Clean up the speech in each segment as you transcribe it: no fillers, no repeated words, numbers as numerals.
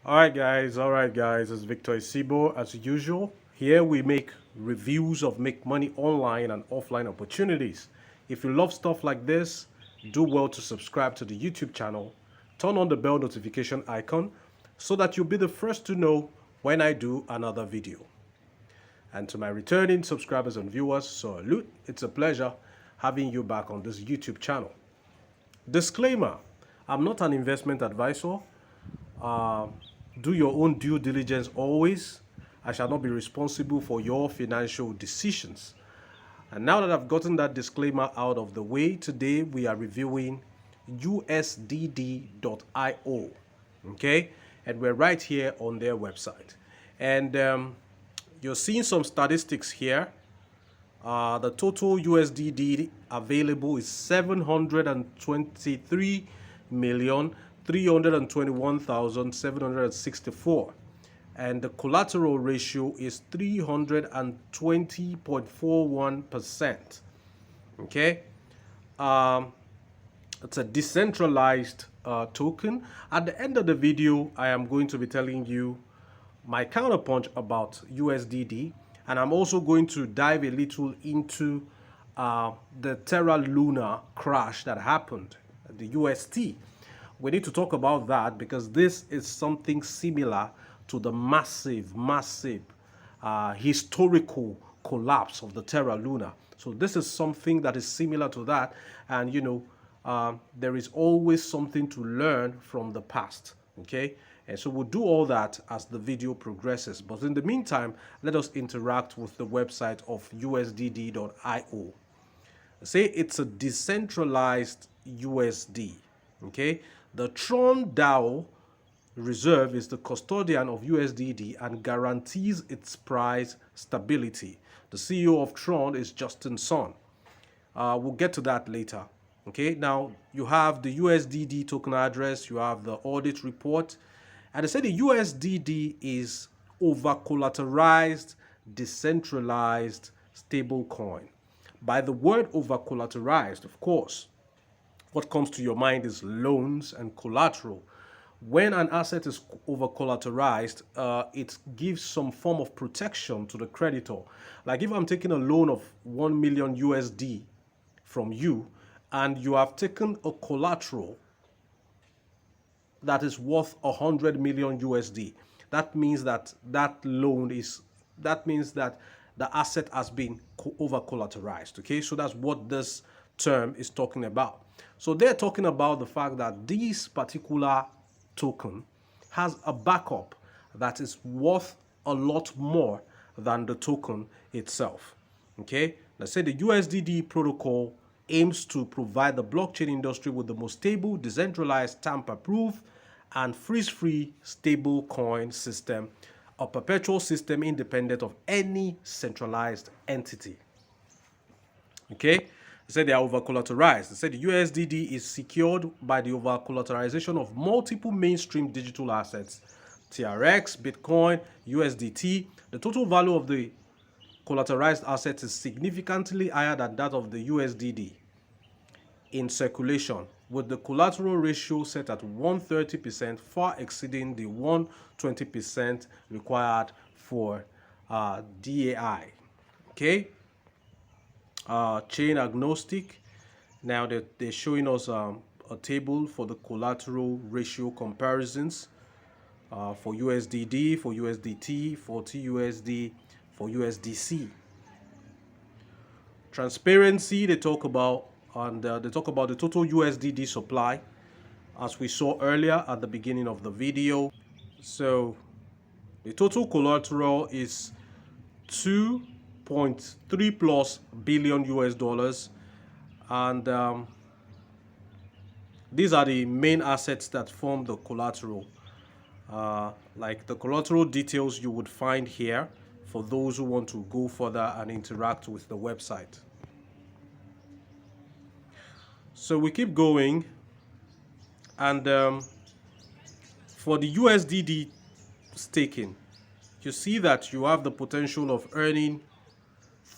All right guys, it's Victor Isibo as usual. Here we make reviews of make money online and offline opportunities. If you love stuff like this, do well to subscribe to the YouTube channel, turn on the bell notification icon so that you'll be the first to know when I do another video. And to my returning subscribers and viewers, salute. It's a pleasure having you back on this YouTube channel. Disclaimer, I'm not an investment advisor. Do your own due diligence always. I shall not be responsible for your financial decisions. And now that I've gotten that disclaimer out of the way, today we are reviewing USDD.io. Okay? And we're right here on their website. And you're seeing some statistics here. The total USDD available is 723,321,764, and the collateral ratio is 320.41%. Okay, it's a decentralized token. At the end of the video, I am going to be telling you my counterpunch about USDD, and I'm also going to dive a little into the Terra Luna crash that happened, the UST. We need to talk about that because this is something similar to the massive historical collapse of the Terra Luna. So this is something that is similar to that, and there is always something to learn from the past. Okay, and so we'll do all that as the video progresses. But in the meantime, let us interact with the website of USDD.io. Say it's a decentralized USD. Okay, the Tron DAO Reserve is the custodian of USDD and guarantees its price stability. The CEO of Tron is Justin Sun. We'll get to that later. Okay, now you have the USDD token address, you have the audit report, and they say the USDD is over-collateralized, decentralized stablecoin. By the word over-collateralized, of course, what comes to your mind is loans and collateral. When an asset is over-collateralized, it gives some form of protection to the creditor. Like if I'm taking a loan of 1 million USD from you, and you have taken a collateral that is worth 100 million USD. That means that that means that the asset has been over collateralized. Okay, so that's what this term is talking about. So they're talking about the fact that this particular token has a backup that is worth a lot more than the token itself. Okay, let's say the USDD protocol aims to provide the blockchain industry with the most stable, decentralized, tamper-proof, and freeze-free stable coin system, a perpetual system independent of any centralized entity. Okay, they said they are over-collateralized. They said the USDD is secured by the over-collateralization of multiple mainstream digital assets, TRX, Bitcoin, USDT. The total value of the collateralized assets is significantly higher than that of the USDD in circulation, with the collateral ratio set at 130%, far exceeding the 120% required for DAI. Okay, chain agnostic. Now they're showing us a table for the collateral ratio comparisons for USDD, for USDT, for TUSD, for USDC. Transparency, they talk about, and they talk about the total USDD supply, as we saw earlier at the beginning of the video. So the total collateral is 2.3 plus billion US dollars, and these are the main assets that form the collateral. Like the collateral details you would find here for those who want to go further and interact with the website. So we keep going, and for the USDD staking, you see that you have the potential of earning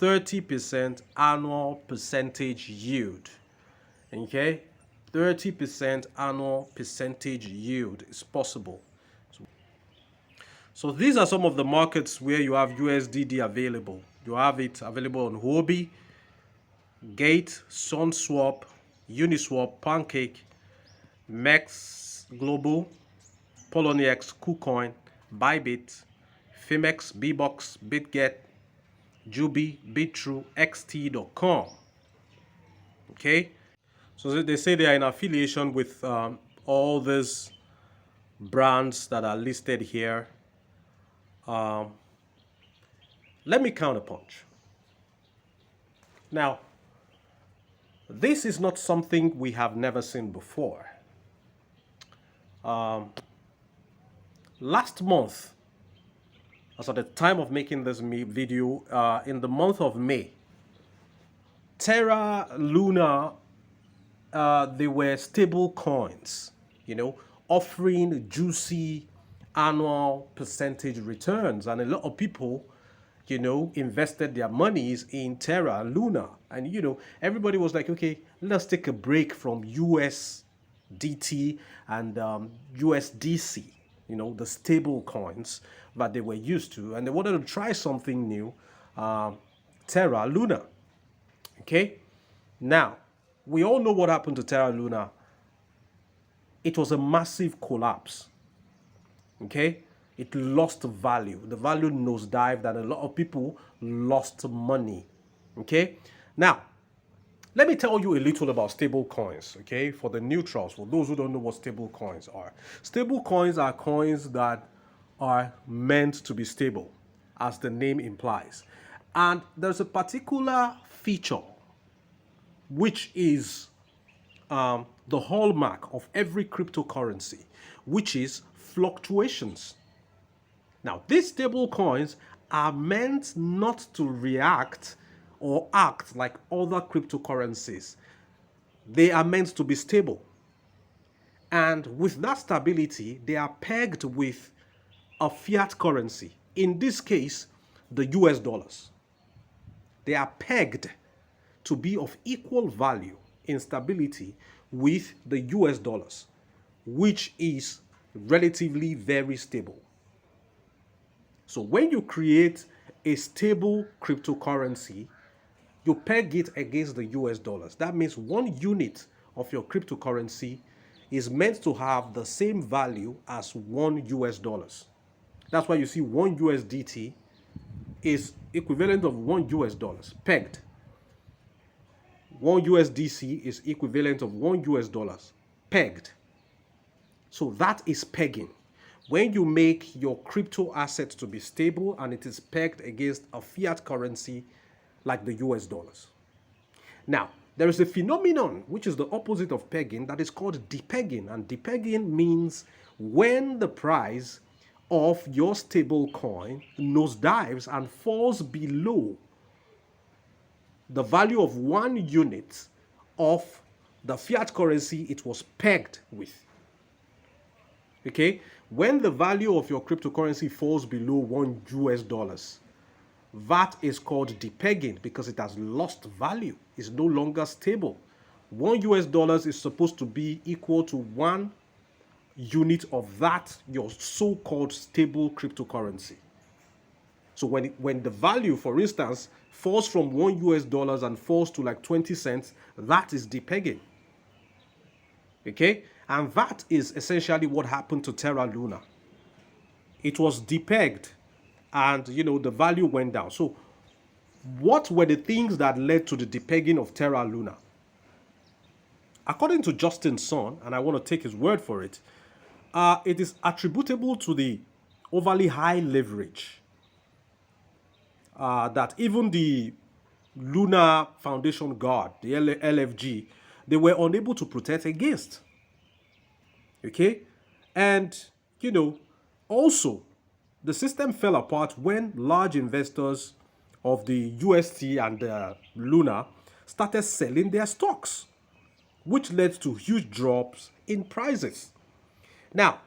30% annual percentage yield. Okay, 30% annual percentage yield is possible. So these are some of the markets where you have USDD available. You have it available on Huobi, Gate, SunSwap, Uniswap, Pancake, Mex Global, Poloniex, KuCoin, Bybit, Fimex, Bbox, BitGet, Juby, BitTrue, XT.com. Okay, so they say they are in affiliation with all these brands that are listed here. Let me counterpunch. Now, this is not something we have never seen before. Last month, as at the time of making this video, in the month of May, Terra, Luna, they were stable coins, offering juicy annual percentage returns. And a lot of people, invested their monies in Terra, Luna. And, everybody was like, okay, let's take a break from USDT and USDC, the stable coins that they were used to. And they wanted to try something new, Terra, Luna. Okay? Now, we all know what happened to Terra Luna. It was a massive collapse. Okay? It lost value. The value nosedived and a lot of people lost money. Okay? Now, let me tell you a little about stable coins, okay? For the neutrals, for those who don't know what stable coins are. Stable coins are coins that are meant to be stable, as the name implies. And there's a particular feature which is the hallmark of every cryptocurrency, which is fluctuations. Now, these stable coins are meant not to react or act like other cryptocurrencies. They are meant to be stable. And with that stability, they are pegged with a fiat currency. In this case, the US dollars. They are pegged to be of equal value in stability with the US dollars, which is relatively very stable. So when you create a stable cryptocurrency, you peg it against the US dollars. That means 1 unit of your cryptocurrency is meant to have the same value as 1 US dollars. That's why you see 1 USDT is equivalent of 1 US dollars, pegged. 1 USDC is equivalent of 1 US dollars, pegged. So that is pegging. When you make your crypto assets to be stable and it is pegged against a fiat currency like the US dollars. Now, there is a phenomenon which is the opposite of pegging that is called depegging. And depegging means when the price of your stable coin nosedives and falls below the value of 1 unit of the fiat currency it was pegged with. Okay? When the value of your cryptocurrency falls below 1 US dollars, that is called depegging because it has lost value. It's no longer stable. 1 US dollars is supposed to be equal to 1 unit of that, your so-called stable cryptocurrency. So when the value, for instance, falls from 1 US dollars and falls to like 20 cents, that is depegging. Okay? And that is essentially what happened to Terra Luna. It was depegged and, the value went down. So what were the things that led to the depegging of Terra Luna? According to Justin Sun, and I want to take his word for it, it is attributable to the overly high leverage that even the Luna Foundation Guard, the LFG, they were unable to protect against. Okay? And, also, the system fell apart when large investors of the UST and Luna started selling their stocks, which led to huge drops in prices. Now,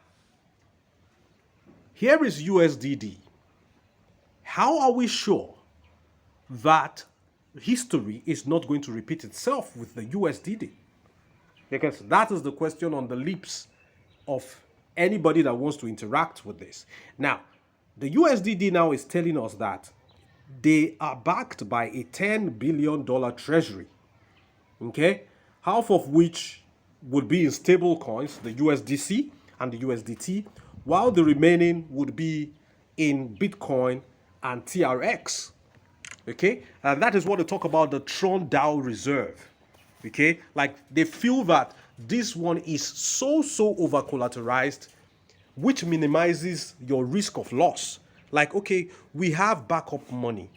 here is USDD. How are we sure that history is not going to repeat itself with the USDD? Because that is the question on the lips of anybody that wants to interact with this. Now, The USDD now is telling us that they are backed by a $10 billion treasury, okay? Half of which would be in stable coins, the USDC and the USDT, while the remaining would be in Bitcoin and TRX, okay? And that is what they talk about, the Tron DAO Reserve, okay? Like, they feel that this one is so over collateralized, which minimizes your risk of loss. Like, okay, we have backup money.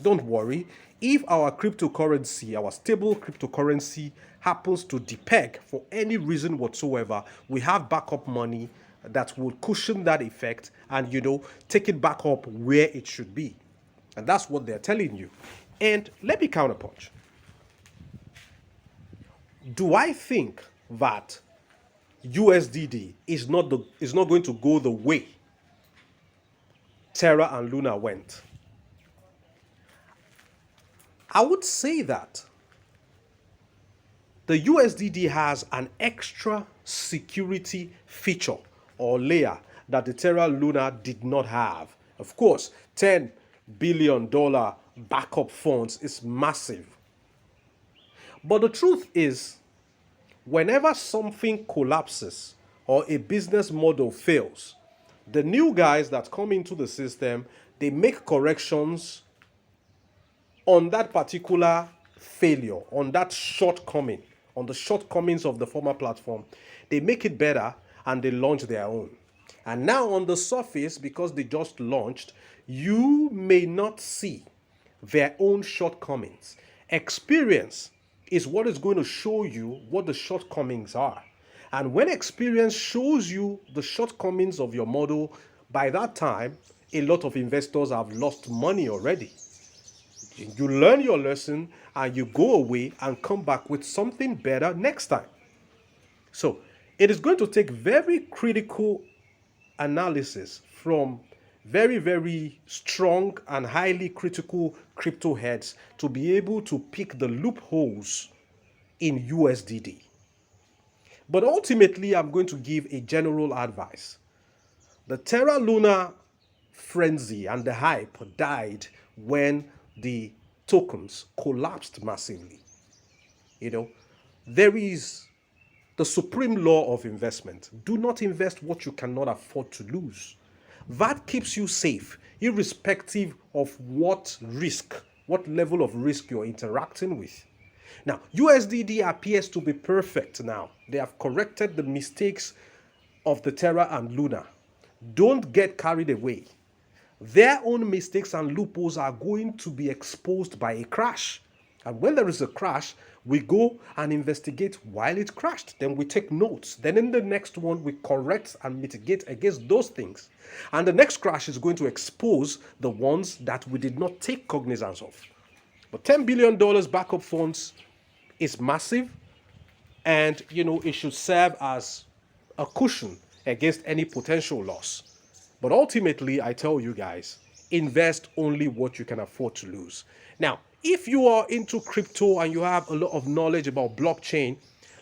Don't worry. If our cryptocurrency, our stable cryptocurrency happens to depeg for any reason whatsoever, we have backup money that will cushion that effect and, take it back up where it should be. And that's what they're telling you. And let me counterpunch. Do I think that USDD is not going to go the way Terra and Luna went? I would say that the USDD has an extra security feature or layer that the Terra Luna did not have. Of course, $10 billion backup funds is massive. But the truth is, whenever something collapses or a business model fails, the new guys that come into the system, they make corrections on that particular failure, on that shortcoming, on the shortcomings of the former platform. They make it better and they launch their own. And now on the surface, because they just launched, you may not see their own shortcomings. Experience is what is going to show you what the shortcomings are. And when experience shows you the shortcomings of your model, by that time, a lot of investors have lost money already. You learn your lesson and you go away and come back with something better next time. So it is going to take very critical analysis from very, very strong and highly critical crypto heads to be able to pick the loopholes in USDD. But ultimately, I'm going to give a general advice. The Terra Luna frenzy and the hype died when the tokens collapsed massively. There is the supreme law of investment. Do not invest what you cannot afford to lose. That keeps you safe, irrespective of what level of risk you're interacting with. Now, USDD appears to be perfect now. They have corrected the mistakes of the Terra and Luna. Don't get carried away. Their own mistakes and loopholes are going to be exposed by a crash. And when there is a crash, we go and investigate while it crashed. Then we take notes. Then in the next one, we correct and mitigate against those things. And the next crash is going to expose the ones that we did not take cognizance of. But $10 billion backup funds is massive. And, it should serve as a cushion against any potential loss. But ultimately, I tell you guys, invest only what you can afford to lose. Now, if you are into crypto and you have a lot of knowledge about blockchain,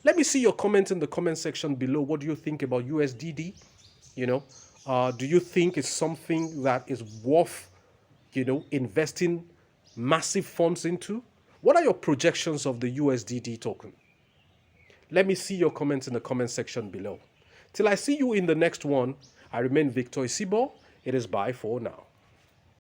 let me see your comments in the comment section below. What do you think about USDD? Do you think it's something that is worth, investing massive funds into? What are your projections of the USDD token? Let me see your comments in the comment section below. Till I see you in the next one, I remain Victor Isibo. It is bye for now.